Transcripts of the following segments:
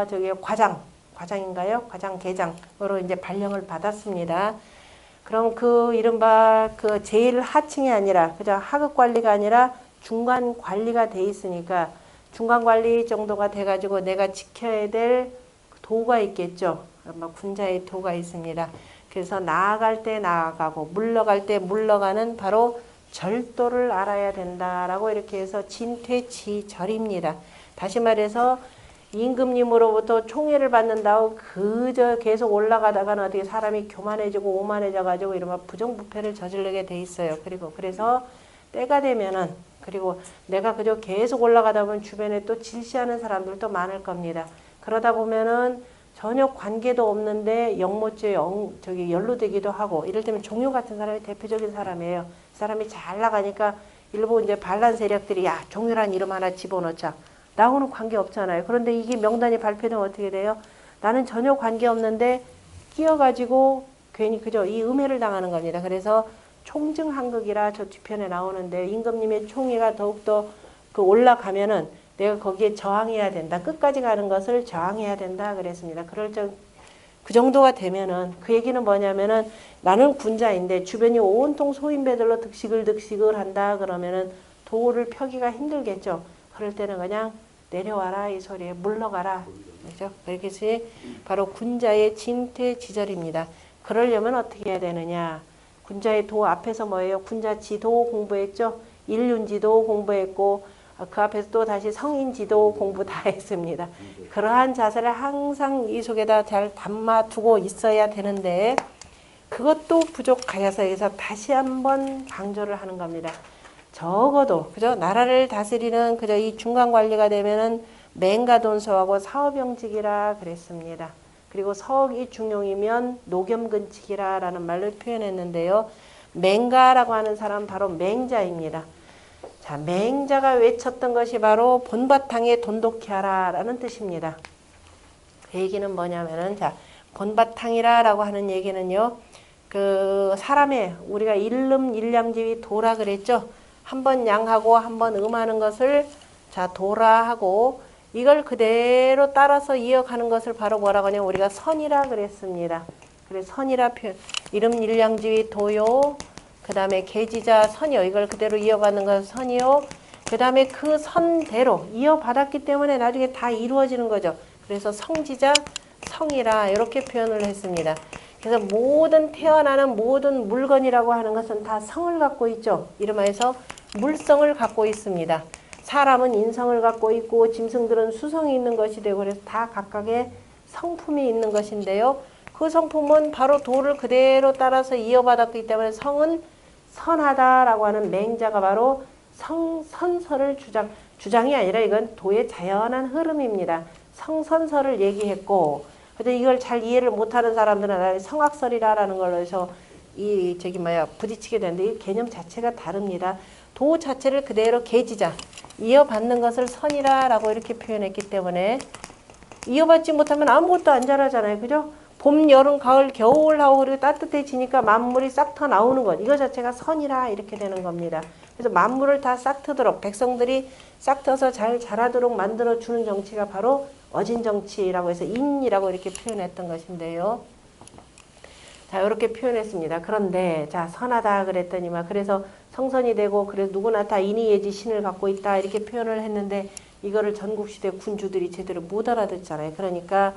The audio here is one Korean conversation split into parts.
저기 과장인가요? 과장계장으로 이제 발령을 받았습니다. 그럼 그 이른바 그 제일 하층이 아니라 그저 하급 관리가 아니라 중간 관리가 돼 있으니까 중간 관리 정도가 돼가지고 내가 지켜야 될 도가 있겠죠. 아마 군자의 도가 있습니다. 그래서 나아갈 때 나아가고 물러갈 때 물러가는 바로 절도를 알아야 된다라고 이렇게 해서 진퇴지절입니다. 다시 말해서 임금님으로부터 총애를 받는다고 그저 계속 올라가다가는 어떻게 사람이 교만해지고 오만해져 가지고 이러면 부정부패를 저지르게 돼 있어요. 그리고 그래서 때가 되면은 그리고 내가 그저 계속 올라가다 보면 주변에 또 질시하는 사람들도 많을 겁니다. 그러다 보면은 전혀 관계도 없는데 영모죄 저기 연루되기도 하고 이럴 때면 종효 같은 사람이 대표적인 사람이에요. 그 사람이 잘 나가니까 일부 이제 반란 세력들이 야 종효란 이름 하나 집어넣자. 나하고는 관계 없잖아요. 그런데 이게 명단이 발표되면 어떻게 돼요? 나는 전혀 관계 없는데 끼어가지고 괜히 그저 이 음해를 당하는 겁니다. 그래서 총증한극이라 저 뒤편에 나오는데 임금님의 총애가 더욱더 그 올라가면은 내가 거기에 저항해야 된다. 끝까지 가는 것을 저항해야 된다 그랬습니다. 그 정도가 되면은 그 얘기는 뭐냐면은 나는 군자인데 주변이 온통 소인배들로 득식을 한다 그러면은 도를 펴기가 힘들겠죠. 그럴 때는 그냥 내려와라 이 소리에 물러가라. 그렇죠? 그렇게 바로 군자의 진퇴지절입니다. 그러려면 어떻게 해야 되느냐? 군자의 도 앞에서 뭐예요? 군자 지도 공부했죠? 일륜지도 공부했고 그 앞에서 또 다시 성인지도 공부 다 했습니다. 그러한 자세를 항상 이 속에다 잘 담아두고 있어야 되는데 그것도 부족하여서 여기서 다시 한번 강조를 하는 겁니다. 적어도 그죠? 나라를 다스리는 그저 이 중간 관리가 되면은 맹가돈소하고 사업영직이라 그랬습니다. 그리고 서억이 중용이면 노겸근칙이라라는 말을 표현했는데요. 맹가라고 하는 사람 바로 맹자입니다. 자, 맹자가 외쳤던 것이 바로 본바탕에 돈독히 하라라는 뜻입니다. 그 얘기는 뭐냐면은 자, 본바탕이라라고 하는 얘기는요. 그 사람의 우리가 일름 일량지위 도라 그랬죠. 한번 양하고 한번 음하는 것을 자 도라 하고 이걸 그대로 따라서 이어가는 것을 바로 뭐라고 하냐면 우리가 선이라 그랬습니다. 그래서 선이라 표현 일름 일량지위 도요. 그 다음에 계지자 선이요. 이걸 그대로 이어받는 것은 선이요. 그 다음에 그 선대로 이어받았기 때문에 나중에 다 이루어지는 거죠. 그래서 성지자 성이라 이렇게 표현을 했습니다. 그래서 모든 태어나는 모든 물건이라고 하는 것은 다 성을 갖고 있죠. 이름하여서 물성을 갖고 있습니다. 사람은 인성을 갖고 있고 짐승들은 수성이 있는 것이 되고 그래서 다 각각의 성품이 있는 것인데요. 그 성품은 바로 도를 그대로 따라서 이어받았기 때문에 성은 선하다라고 하는 맹자가 바로 성선설을 주장이 아니라 이건 도의 자연한 흐름입니다. 성선설을 얘기했고 근데 이걸 잘 이해를 못하는 사람들은 성악설이라는 걸로 해서 부딪히게 되는데 이 개념 자체가 다릅니다. 도 자체를 그대로 계지자 이어받는 것을 선이라라고 이렇게 표현했기 때문에 이어받지 못하면 아무것도 안 자라잖아요. 그죠? 봄, 여름, 가을, 겨울 하고 그리고 따뜻해지니까 만물이 싹 터 나오는 것. 이거 자체가 선이라 이렇게 되는 겁니다. 그래서 만물을 다 싹 트도록 백성들이 싹 터서 잘 자라도록 만들어주는 정치가 바로 어진정치라고 해서 인이라고 이렇게 표현했던 것인데요. 자, 이렇게 표현했습니다. 그런데 자 선하다 그랬더니만 그래서 성선이 되고 그래서 누구나 다 인의예지 신을 갖고 있다 이렇게 표현을 했는데 이거를 전국시대 군주들이 제대로 못 알아듣잖아요. 그러니까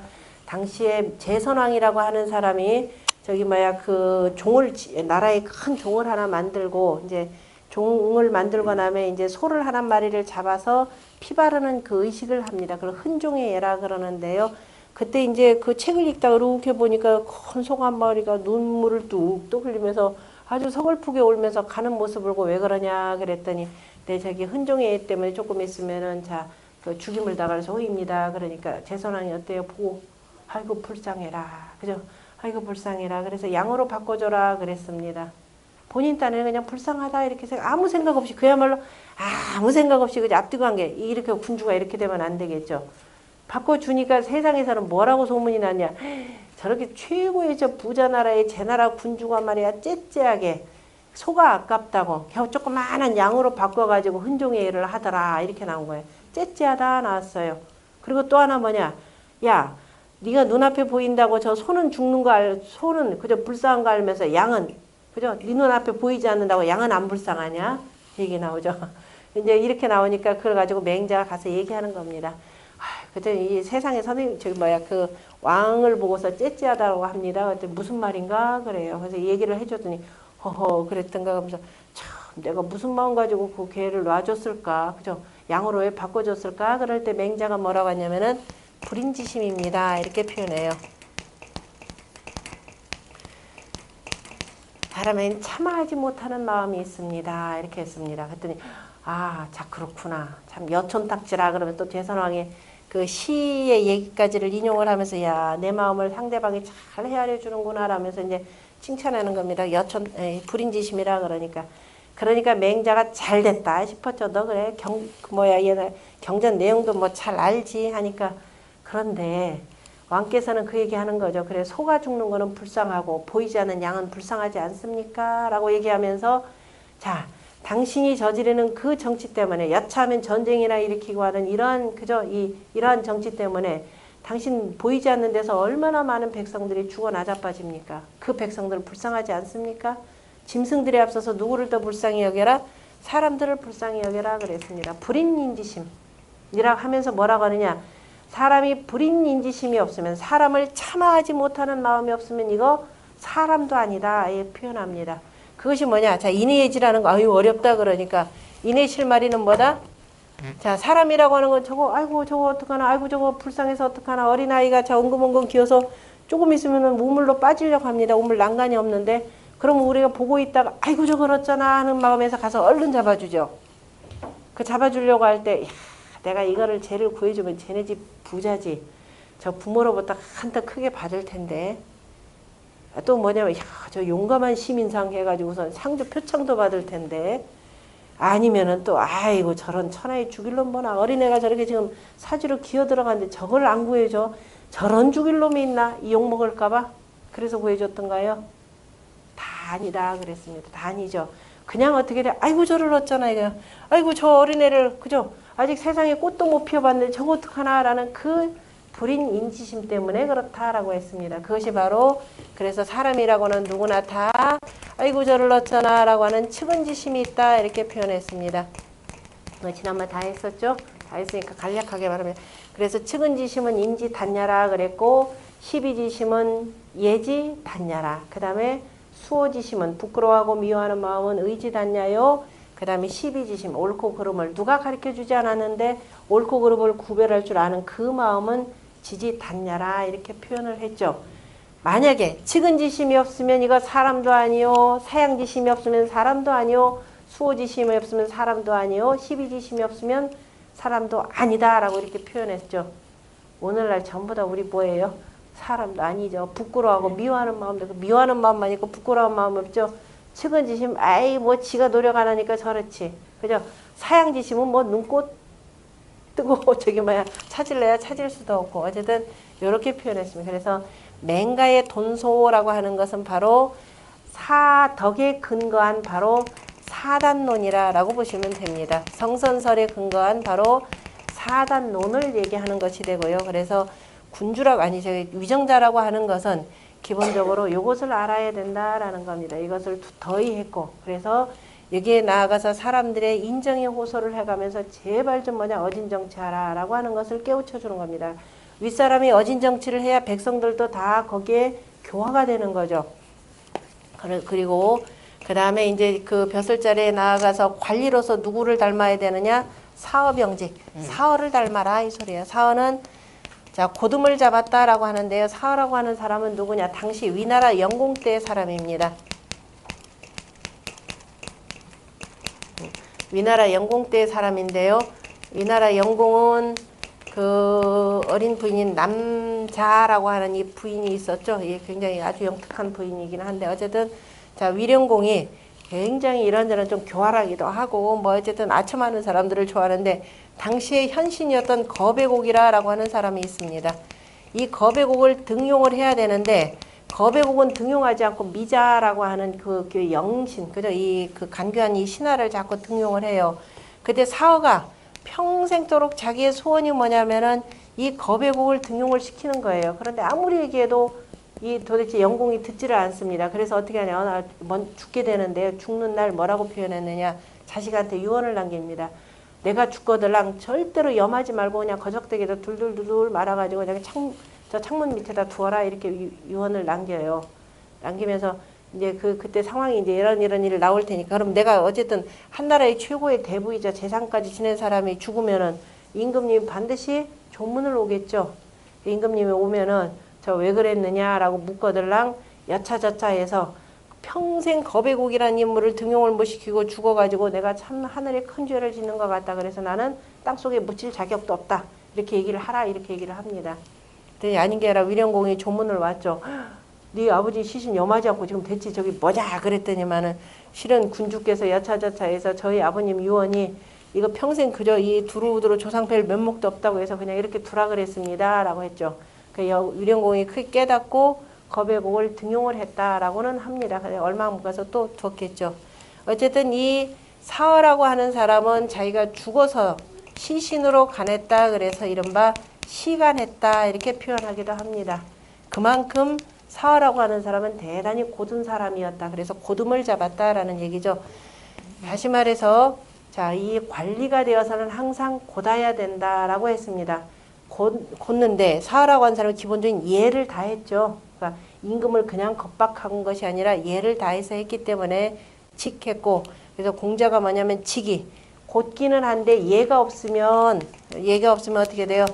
당시에 제선왕이라고 하는 사람이 그 종을 나라의 큰 종을 하나 만들고 이제 종을 만들고 나면 이제 소를 한 마리를 잡아서 피 바르는 그 의식을 합니다. 그걸 흔종의 예라 그러는데요. 그때 이제 그 책을 읽다가 이렇게 보니까 큰 소 한 마리가 눈물을 뚝뚝 흘리면서 아주 서글프게 울면서 가는 모습을 보고 왜 그러냐 그랬더니 내 저기 흔종의 예 때문에 조금 있으면은 그 죽임을 당할 소입니다. 그러니까 제선왕이 어때요? 보고 아이고 불쌍해라. 그죠? 아이고 불쌍해라. 그래서 양으로 바꿔줘라 그랬습니다. 본인 딴에는 그냥 불쌍하다 이렇게 아무 생각 없이 그야말로 아무 생각 없이 그냥 앞뒤고 한 게 이렇게 군주가 이렇게 되면 안 되겠죠. 바꿔주니까 세상에서는 뭐라고 소문이 났냐. 저렇게 최고의 저 부자 나라의 제 나라 군주가 말이야 째째하게 소가 아깝다고 겨우 조그마한 양으로 바꿔가지고 흔종의 일을 하더라 이렇게 나온 거예요. 째째하다 나왔어요. 그리고 또 하나 뭐냐. 야, 네가 눈앞에 보인다고 저 소는 죽는 거 소는 그저 불쌍한 거 알면서 양은 그죠? 네 눈앞에 보이지 않는다고 양은 안 불쌍하냐? 얘기 나오죠. 이제 이렇게 나오니까 그걸 가지고 맹자가 가서 얘기하는 겁니다. 그때 이 세상에 선생님 저기 뭐야 그 왕을 보고서 째째하다고 합니다. 그때 무슨 말인가 그래요. 그래서 얘기를 해줬더니 허허 그랬던가 하면서 참 내가 무슨 마음 가지고 그 개를 놔줬을까 그죠? 양으로 왜 바꿔줬을까? 그럴 때 맹자가 뭐라고 하냐면은 불인지심입니다. 이렇게 표현해요. 사람엔 참아하지 못하는 마음이 있습니다. 이렇게 했습니다. 그랬더니 자 그렇구나. 참 여촌딱지라 그러면 또 대선왕의 그 시의 얘기까지를 인용을 하면서 야 내 마음을 상대방이 잘 헤아려 주는구나 라면서 이제 칭찬하는 겁니다. 불인지심이라 그러니까 맹자가 잘 됐다 싶었죠. 너 그래 얘는 경전 내용도 뭐 잘 알지 하니까 그런데 왕께서는 그 얘기하는 거죠. 그래 소가 죽는 거는 불쌍하고 보이지 않는 양은 불쌍하지 않습니까? 라고 얘기하면서 자 당신이 저지르는 그 정치 때문에 여차하면 전쟁이나 일으키고 하는 이러한 정치 때문에 당신 보이지 않는 데서 얼마나 많은 백성들이 죽어 나자빠집니까? 그 백성들은 불쌍하지 않습니까? 짐승들에 앞서서 누구를 더 불쌍히 여겨라? 사람들을 불쌍히 여겨라 그랬습니다. 불인인지심이라고 하면서 뭐라고 하느냐? 사람이 불인인지심이 없으면 사람을 참아하지 못하는 마음이 없으면 이거 사람도 아니다. 예, 표현합니다. 그것이 뭐냐? 자, 인의예지라는 거 아유 어렵다 그러니까 인의실마리는 뭐다? 자, 사람이라고 하는 건 저거 아이고 저거 어떡하나 아이고 저거 불쌍해서 어떡하나 어린아이가 저 엉금엉금 기어서 조금 있으면 우물로 빠지려고 합니다. 우물 난간이 없는데 그러면 우리가 보고 있다가 아이고 저거 어쩌나 하는 마음에서 가서 얼른 잡아주죠. 그 잡아주려고 할 때 내가 이거를 쟤를 구해주면 쟤네 집 부자지. 저 부모로부터 한턱 크게 받을 텐데. 또 뭐냐면 저 용감한 시민상 해가지고선 상주 표창도 받을 텐데. 아니면은 또 아이고 저런 천하에 죽일 놈 보나. 어린애가 저렇게 지금 사주로 기어 들어가는데 저걸 안 구해줘. 저런 죽일 놈이 있나. 이 욕먹을까 봐. 그래서 구해줬던가요? 다 아니다 그랬습니다. 다 아니죠. 그냥 어떻게 돼. 아이고 저를 어쩌나 이거. 아이고 저 어린애를 그죠. 아직 세상에 꽃도 못 피워봤는데 저거 어떡하나 라는 그 불인 인지심 때문에 그렇다라고 했습니다. 그것이 바로 그래서 사람이라고는 누구나 다 아이고 저를 어쩌나 라고 하는 측은지심이 있다 이렇게 표현했습니다. 지난번 다 했었죠? 다 했으니까 간략하게 말하면 그래서 측은지심은 인지단야라 그랬고 시비지심은 예지단야라 그 다음에 수호지심은 부끄러워하고 미워하는 마음은 의지단야요. 그 다음에 시비지심, 옳고 그름을 누가 가르쳐주지 않았는데 옳고 그름을 구별할 줄 아는 그 마음은 지지단야라 이렇게 표현을 했죠. 만약에 측은지심이 없으면 이거 사람도 아니요. 사양지심이 없으면 사람도 아니요. 수호지심이 없으면 사람도 아니요. 시비지심이 없으면 사람도 아니다 라고 이렇게 표현했죠. 오늘날 전부 다 우리 뭐예요? 사람도 아니죠. 부끄러워하고 미워하는 마음도 미워하는 마음만 있고 부끄러운 마음 없죠. 측은지심 아이 뭐 지가 노력 안 하니까 저렇지. 그죠? 사양지심은 뭐 눈꽃 뜨고 저기 뭐야 찾을래야 찾을 수도 없고 어쨌든 이렇게 표현했습니다. 그래서 맹가의 돈소라고 하는 것은 바로 사덕에 근거한 바로 사단론이라고 보시면 됩니다. 성선설에 근거한 바로 사단론을 얘기하는 것이 되고요. 그래서 군주라고 아니죠. 위정자라고 하는 것은 기본적으로 이것을 알아야 된다라는 겁니다. 이것을 더히 했고 그래서 여기에 나아가서 사람들의 인정에 호소를 해가면서 제발 좀 어진정치하라 라고 하는 것을 깨우쳐 주는 겁니다. 윗사람이 어진정치를 해야 백성들도 다 거기에 교화가 되는 거죠. 그리고 그 다음에 이제 그 벼슬자리에 나아가서 관리로서 누구를 닮아야 되느냐? 사어병직. 사어를 닮아라 이 소리예요. 사어는 자, 고dum을 잡았다라고 하는데요. 사어라고 하는 사람은 누구냐? 당시 위나라 영공 때의 사람입니다. 위나라 영공 때의 사람인데요. 위나라 영공은 그 어린 부인인 남자라고 하는 이 부인이 있었죠. 예, 굉장히 아주 영특한 부인이긴 한데 어쨌든 자, 위령공이 굉장히 이런저런 좀 교활하기도 하고 뭐 어쨌든 아첨하는 사람들을 좋아하는데 당시의 현신이었던 거배곡이라고 하는 사람이 있습니다. 이 거배곡을 등용을 해야 되는데 거배곡은 등용하지 않고 미자라고 하는 그 영신, 그죠? 그 간교한 이 신하를 자꾸 등용을 해요. 그때 사어가 평생도록 자기의 소원이 뭐냐면은 이 거배곡을 등용을 시키는 거예요. 그런데 아무리 얘기해도 이 도대체 영공이 듣지를 않습니다. 그래서 어떻게 하냐. 죽게 되는데 죽는 날 뭐라고 표현했느냐. 자식한테 유언을 남깁니다. 내가 죽거들랑 절대로 염하지 말고 그냥 거적대기에다 둘둘둘 말아가지고 그냥 저 창문 밑에다 두어라 이렇게 유언을 남겨요. 남기면서 이제 그때 상황이 이제 이런 일이 나올 테니까 그럼 내가 어쨌든 한 나라의 최고의 대부이자 재상까지 지낸 사람이 죽으면은 임금님이 반드시 조문을 오겠죠. 임금님이 오면은 저 왜 그랬느냐라고 묻거들랑 여차저차해서 평생 거배곡이라는 인물을 등용을 못 시키고 죽어가지고 내가 참 하늘에 큰 죄를 짓는 것 같다. 그래서 나는 땅속에 묻힐 자격도 없다. 이렇게 얘기를 하라. 이렇게 얘기를 합니다. 그랬더니 아닌 게 아니라 위령공이 조문을 왔죠. 네 아버지 시신 염하지 않고 지금 대체 저기 뭐냐 그랬더니만은 실은 군주께서 여차저차해서 저희 아버님 유언이 이거 평생 그저 이 두루두루 조상뵐 면목도 없다고 해서 그냥 이렇게 두라 그랬습니다. 라고 했죠. 그 위령공이 크게 깨닫고 거배곡을 등용을 했다라고는 합니다. 얼마 못 가서 또 두었겠죠. 어쨌든 이 사어라고 하는 사람은 자기가 죽어서 시신으로 가냈다 그래서 이른바 시간했다 이렇게 표현하기도 합니다. 그만큼 사어라고 하는 사람은 대단히 고든 사람이었다. 그래서 고듬을 잡았다라는 얘기죠. 다시 말해서 자, 이 관리가 되어서는 항상 곧아야 된다라고 했습니다. 곧는데 사어라고 하는 사람은 기본적인 예를 다했죠. 그러니까 임금을 그냥 겁박한 것이 아니라 예를 다해서 했기 때문에 직했고 그래서 공자가 뭐냐면 직이 곧기는 한데 예가 없으면 어떻게 돼요?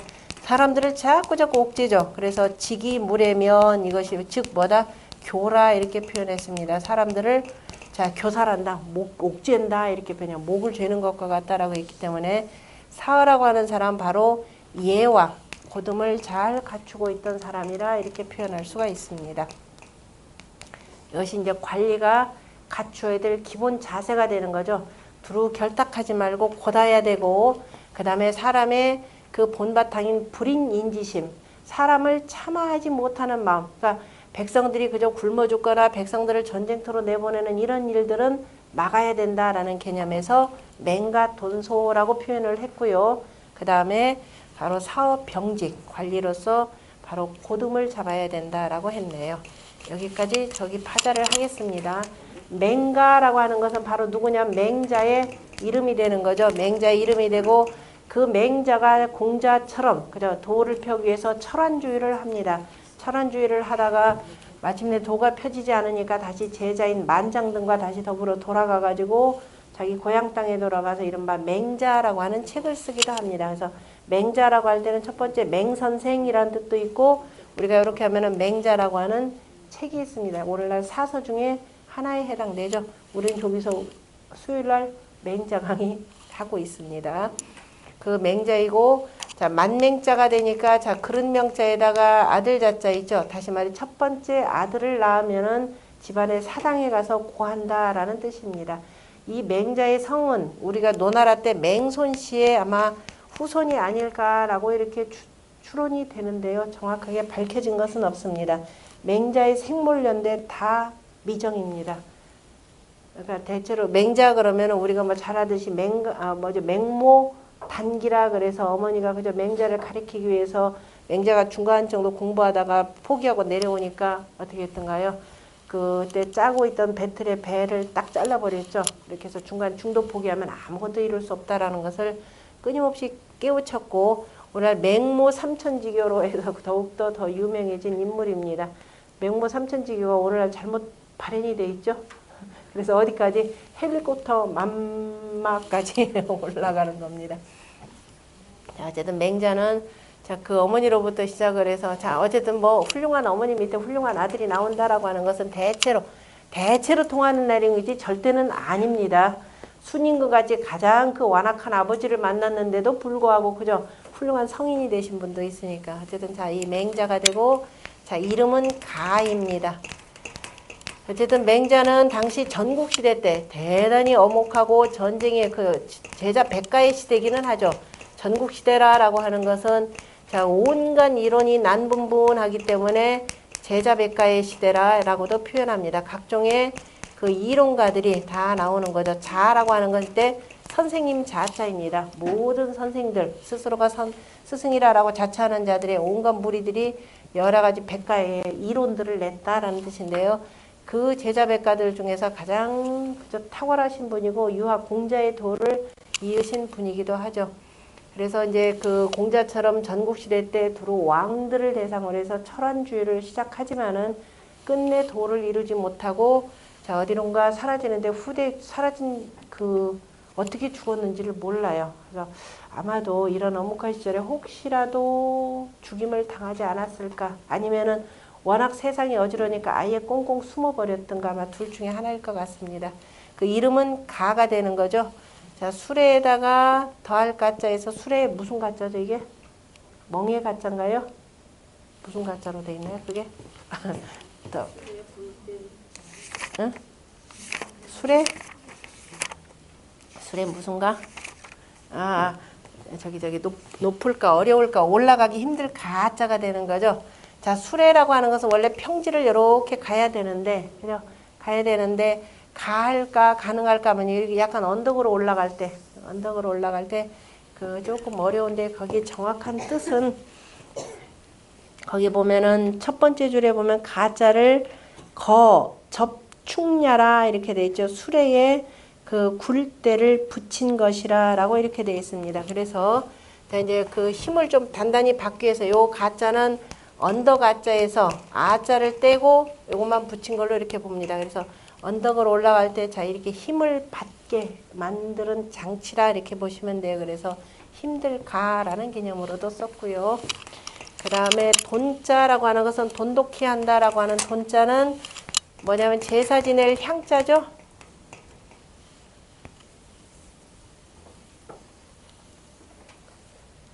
사람들을 자꾸 옥죄죠. 그래서 직이 무례면 이것이 즉 뭐다? 교라 이렇게 표현했습니다. 사람들을 자 교살한다, 옥죄한다 이렇게 그냥 목을 죄는 것과 같다라고 했기 때문에 사어라고 하는 사람 바로 예와 고듬을 잘 갖추고 있던 사람이라 이렇게 표현할 수가 있습니다. 이것이 이제 관리가 갖추어야 될 기본 자세가 되는 거죠. 두루 결탁하지 말고 곧아야 되고 그 다음에 사람의 그 본바탕인 불인인지심, 사람을 참아하지 못하는 마음. 그러니까 백성들이 그저 굶어 죽거나 백성들을 전쟁터로 내보내는 이런 일들은 막아야 된다라는 개념에서 맹가돈소라고 표현을 했고요. 그 다음에 바로 사업병직, 관리로서 바로 고듬을 잡아야 된다라고 했네요. 여기까지 저기 파자를 하겠습니다. 맹가라고 하는 것은 바로 누구냐? 맹자의 이름이 되는 거죠. 맹자의 이름이 되고 그 맹자가 공자처럼 그죠? 도를 펴기 위해서 철환주의를 합니다. 철환주의를 하다가 마침내 도가 펴지지 않으니까 다시 제자인 만장 등과 다시 더불어 돌아가 가지고 자기 고향 땅에 돌아가서 이른바 맹자라고 하는 책을 쓰기도 합니다. 그래서 맹자라고 할 때는 첫 번째 맹선생이라는 뜻도 있고 우리가 이렇게 하면은 맹자라고 하는 책이 있습니다. 오늘날 사서 중에 하나에 해당되죠. 우리는 저기서 수요일날 맹자 강의 하고 있습니다. 그 맹자이고 자 만맹자가 되니까 자 그릇 명자에다가 아들 자자 있죠. 다시 말해 첫 번째 아들을 낳으면은 집안의 사당에 가서 고한다라는 뜻입니다. 이 맹자의 성은 우리가 노나라 때 맹손씨의 아마 후손이 아닐까라고 이렇게 추론이 되는데요. 정확하게 밝혀진 것은 없습니다. 맹자의 생물연대 다 미정입니다. 그러니까 대체로 맹자 그러면 우리가 뭐 잘 알듯이 맹모 단기라 그래서 어머니가 그저 맹자를 가리키기 위해서 맹자가 중간 정도 공부하다가 포기하고 내려오니까 어떻게 했던가요? 그때 짜고 있던 배틀의 배를 딱 잘라버렸죠. 이렇게 해서 중간 중도 포기하면 아무것도 이룰 수 없다라는 것을 끊임없이 깨우쳤고 오늘 맹모 삼천지교로 해서 더욱더 더 유명해진 인물입니다. 맹모 삼천지교가 오늘날 잘못 발현이 돼 있죠. 그래서 어디까지 헬리콥터 맘마까지 올라가는 겁니다. 자, 어쨌든 맹자는 자, 그 어머니로부터 시작을 해서 자, 어쨌든 뭐 훌륭한 어머니 밑에 훌륭한 아들이 나온다라고 하는 것은 대체로 통하는 내용이지 절대는 아닙니다. 순임금 같이 가장 그 완악한 아버지를 만났는데도 불구하고 그저 훌륭한 성인이 되신 분도 있으니까 어쨌든 자, 이 맹자가 되고 자, 이름은 가입니다. 어쨌든 맹자는 당시 전국시대 때 대단히 엄혹하고 전쟁의 그 제자 백가의 시대기는 하죠. 전국시대라고 하는 것은 자, 온갖 이론이 난분분하기 때문에 제자 백가의 시대라고도 표현합니다. 각종의 그 이론가들이 다 나오는 거죠. 자라고 하는 건 때 선생님 자자입니다. 모든 선생들 스스로가 스승이라고 자처하는 자들의 온갖 무리들이 여러 가지 백가의 이론들을 냈다라는 뜻인데요. 그 제자 백가들 중에서 가장 탁월하신 분이고 유학 공자의 도를 이으신 분이기도 하죠. 그래서 이제 그 공자처럼 전국시대 때 두루 왕들을 대상으로 해서 철환주의를 시작하지만은 끝내 도를 이루지 못하고 자 어디론가 사라지는데 후대 사라진 그 어떻게 죽었는지를 몰라요. 그래서 아마도 이런 어묵한 시절에 혹시라도 죽임을 당하지 않았을까 아니면은 워낙 세상이 어지러우니까 아예 꽁꽁 숨어버렸던가 아마 둘 중에 하나일 것 같습니다. 그 이름은 가가 되는 거죠. 자 수레에다가 더할 가짜에서 수레 무슨 가짜죠 이게? 멍해 가짜인가요? 무슨 가짜로 돼 있나요 그게? 더. 응? 수레? 수레 무슨가? 저기 높을까 어려울까 올라가기 힘들 가짜가 되는 거죠. 자 수레라고 하는 것은 원래 평지를 이렇게 가야 되는데 그죠? 가야 되는데 가할까 가능할까 하면 약간 언덕으로 올라갈 때 그 조금 어려운데 거기 정확한 뜻은 거기 보면은 첫 번째 줄에 보면 가짜를 접충야라 이렇게 돼 있죠. 수레에 그 굴대를 붙인 것이라 라고 이렇게 되어 있습니다. 그래서 이제 그 힘을 좀 단단히 받기 위해서 요 가짜는 언덕 가짜에서 아자를 떼고 요것만 붙인 걸로 이렇게 봅니다. 그래서 언덕을 올라갈 때 자 이렇게 힘을 받게 만드는 장치라 이렇게 보시면 돼요. 그래서 힘들가라는 개념으로도 썼고요. 그 다음에 돈자라고 하는 것은 돈독히 한다라고 하는 돈자는 뭐냐면 제사 지낼 향자죠.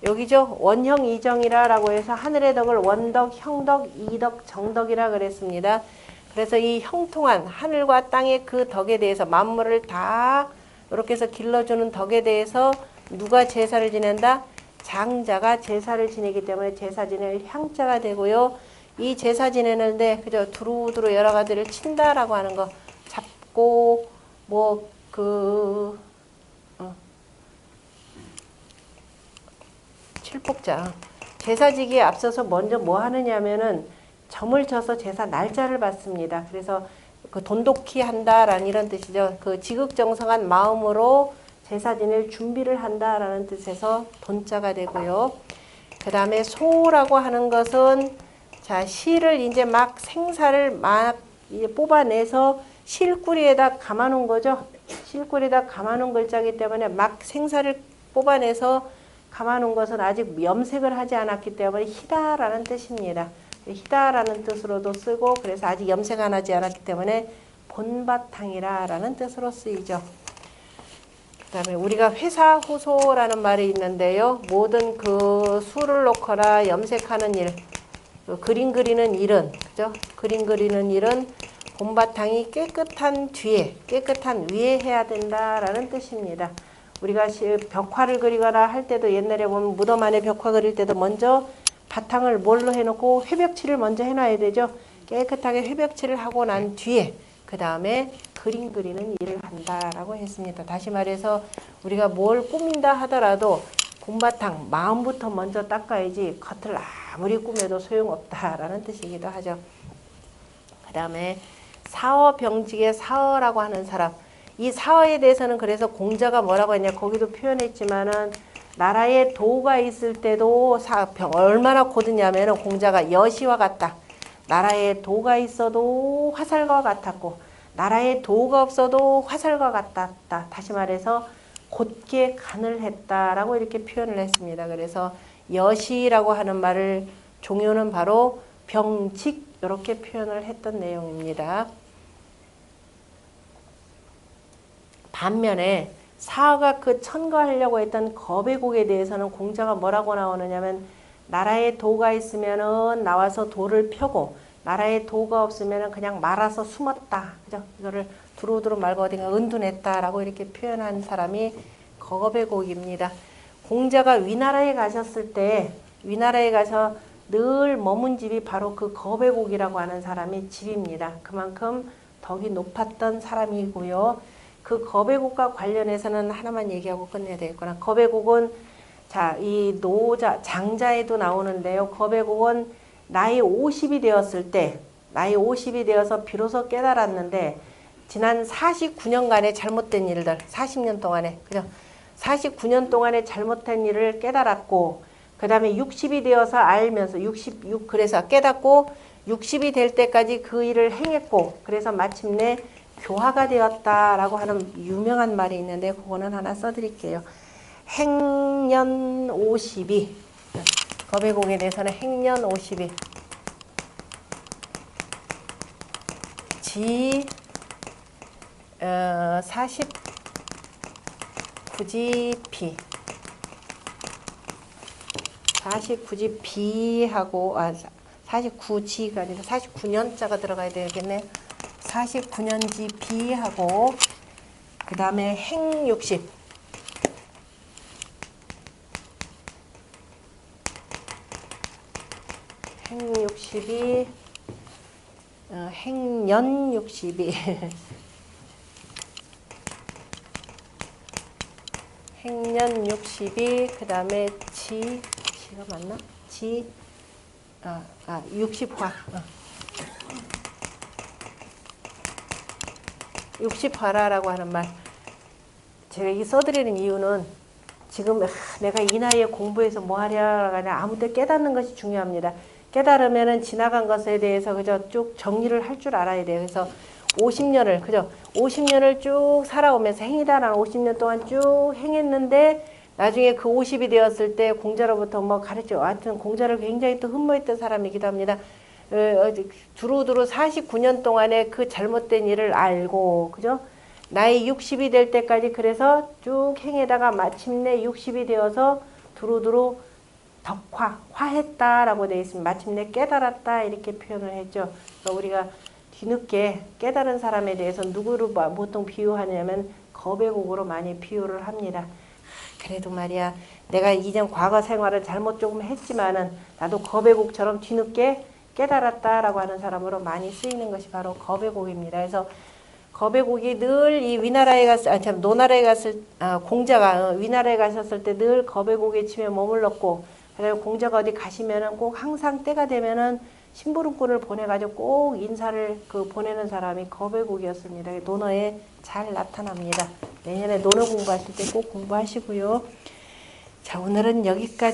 여기죠. 원형 이정이라고 해서 하늘의 덕을 원덕, 형덕, 이덕, 정덕이라 그랬습니다. 그래서 이 형통한 하늘과 땅의 그 덕에 대해서 만물을 다 이렇게 해서 길러주는 덕에 대해서 누가 제사를 지낸다? 장자가 제사를 지내기 때문에 제사 지낼 향자가 되고요. 이 제사 지내는데 그저 두루두루 여러 가지를 친다라고 하는 거 잡고 칠복자 제사지기에 앞서서 먼저 뭐 하느냐면은 점을 쳐서 제사 날짜를 받습니다. 그래서 그 돈독히 한다라는 이런 뜻이죠. 그 지극정성한 마음으로 제사 지낼 준비를 한다라는 뜻에서 돈자가 되고요. 그 다음에 소라고 하는 것은 자 실을 이제 막 생사를 막 이제 뽑아내서 실구리에다 감아놓은 거죠. 실구리에다 감아놓은 글자이기 때문에 막 생사를 뽑아내서 감아놓은 것은 아직 염색을 하지 않았기 때문에 희다라는 뜻입니다. 희다라는 뜻으로도 쓰고 그래서 아직 염색 안 하지 않았기 때문에 본바탕이라는 뜻으로 쓰이죠. 그 다음에 우리가 회사호소라는 말이 있는데요. 모든 그 수를 놓거나 염색하는 일, 그림 그리는 일은, 그죠? 그림 그리는 일은 본바탕이 깨끗한 뒤에, 깨끗한 위에 해야 된다라는 뜻입니다. 우리가 벽화를 그리거나 할 때도 옛날에 보면 무덤 안에 벽화 그릴 때도 먼저 바탕을 뭘로 해놓고 회벽칠을 먼저 해놔야 되죠. 깨끗하게 회벽칠을 하고 난 뒤에 그 다음에 그림 그리는 일을 한다라고 했습니다. 다시 말해서 우리가 뭘 꾸민다 하더라도 본바탕 마음부터 먼저 닦아야지 겉을 아무리 꾸며도 소용없다라는 뜻이기도 하죠. 그 다음에 사어병직의 사어라고 하는 사람 이 사어에 대해서는 그래서 공자가 뭐라고 했냐 거기도 표현했지만은 나라에 도가 있을 때도 얼마나 고드냐면은 공자가 여시와 같다. 나라에 도가 있어도 화살과 같았고 나라에 도가 없어도 화살과 같았다. 다시 말해서 곧게 간을 했다라고 이렇게 표현을 했습니다. 그래서 여시라고 하는 말을 종효는 바로 병직 이렇게 표현을 했던 내용입니다. 반면에 사어가 그 천거하려고 했던 거배곡에 대해서는 공자가 뭐라고 나오느냐면 나라에 도가 있으면은 나와서 도를 펴고 나라에 도가 없으면은 그냥 말아서 숨었다. 그죠? 이거를 두루두루 말고 어딘가 은둔했다라고 이렇게 표현한 사람이 거배곡입니다. 공자가 위나라에 가셨을 때 위나라에 가서 늘 머문 집이 바로 그 거배곡이라고 하는 사람이 집입니다. 그만큼 덕이 높았던 사람이고요. 그 거배곡과 관련해서는 하나만 얘기하고 끝내야 되겠구나. 거배곡은 자, 이 노자, 장자에도 나오는데요. 거배곡은 나이 50이 되었을 때, 나이 50이 되어서 비로소 깨달았는데, 지난 49년간의 잘못된 일들, 40년 동안에, 그죠? 49년 동안에 잘못된 일을 깨달았고, 그 다음에 60이 되어서 알면서, 그래서 깨닫고, 60이 될 때까지 그 일을 행했고, 그래서 마침내 교화가 되었다라고 하는 유명한 말이 있는데, 그거는 하나 써드릴게요. 행년 52. 거배곡에 대해서는 행년 52. 지 49지 비. 49지 비하고 49지가 아니라 49년자가 들어가야 되겠네. 49년지 비하고 그 다음에 행 60. 행 60이 행년 62. 행년 62. 그 다음에 지가 맞나? 60화. 60화라라고 하는 말. 제가 이 써드리는 이유는 지금 내가 이 나이에 공부해서 뭐 하랴가 아니라 아무 때 깨닫는 것이 중요합니다. 깨달으면은 지나간 것에 대해서 그저 쭉 정리를 할 줄 알아야 돼요. 그래서 50년을 그죠? 50년을 쭉 살아오면서 행이다라는 50년 동안 쭉 행했는데 나중에 그 50이 되었을 때 공자로부터 뭐 가르쳐 하여튼 공자를 굉장히 또 흠모했던 사람이기도 합니다. 두루두루 49년 동안에 그 잘못된 일을 알고 그죠? 나이 60이 될 때까지 그래서 쭉 행에다가 마침내 60이 되어서 두루두루 화했다라고 되어 있습니다. 마침내 깨달았다 이렇게 표현을 했죠. 그러니까 우리가 뒤늦게 깨달은 사람에 대해서 누구를 보통 비유하냐면 거배곡으로 많이 비유를 합니다. 그래도 말이야 내가 이전 과거 생활을 잘못 조금 했지만은 나도 거배곡처럼 뒤늦게 깨달았다라고 하는 사람으로 많이 쓰이는 것이 바로 거배곡입니다. 그래서 거배곡이 늘 이 위나라에 노나라에 갔을 공자가 위나라에 가셨을 때 늘 거배곡에 침에 머물렀고 그래서 공자가 어디 가시면은 꼭 항상 때가 되면은 심부름꾼을 보내가지고 꼭 인사를 보내는 사람이 거배곡이었습니다. 논어에 잘 나타납니다. 내년에 논어 공부하실 때 꼭 공부하시고요. 자, 오늘은 여기까지.